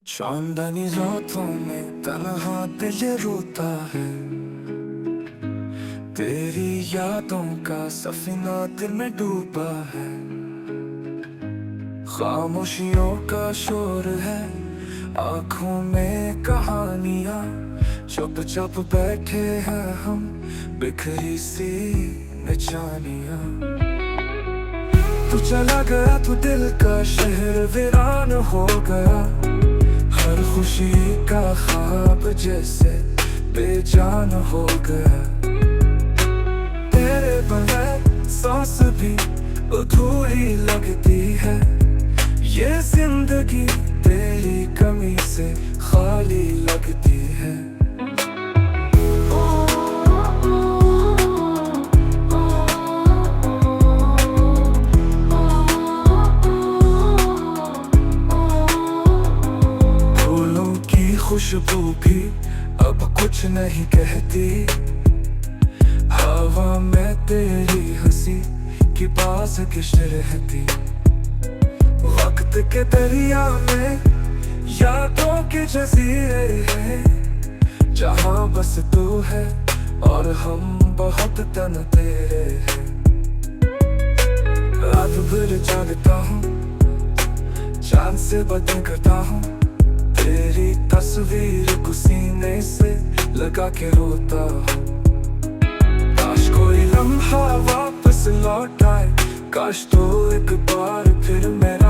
चांदनी रातों में तन्हा दिल रोता है। तेरी यादों का सफीना दिल में डूबा है। खामोशियों का शोर है, आंखों में कहानियां। चुप बैठे हैं हम, बिखरी सी निशानियां। तू चला गया तो दिल का शहर वीरान हो गया। हर खुशी का ख्वाब जैसे बेजान हो गया। तेरे बगैर सांस भी अधूरी लगती है। ये जिंदगी तेरी कमी से खाली लगती है। खुशबू भी अब कुछ नहीं कहती। हवा में तेरी हंसी की बाज किश रहती। वक्त के दरिया में यादों के जजीरे हैं, जहाँ बस तू है और हम बहुत तन तेरे हैं। रात भर जागता हूँ, चांद से बातें करता हूँ। तेरी तस्वीर को सीने से लगा के रोता हूँ। काश कोई लम्हा वापस लौट आए, काश तो एक बार फिर मेरा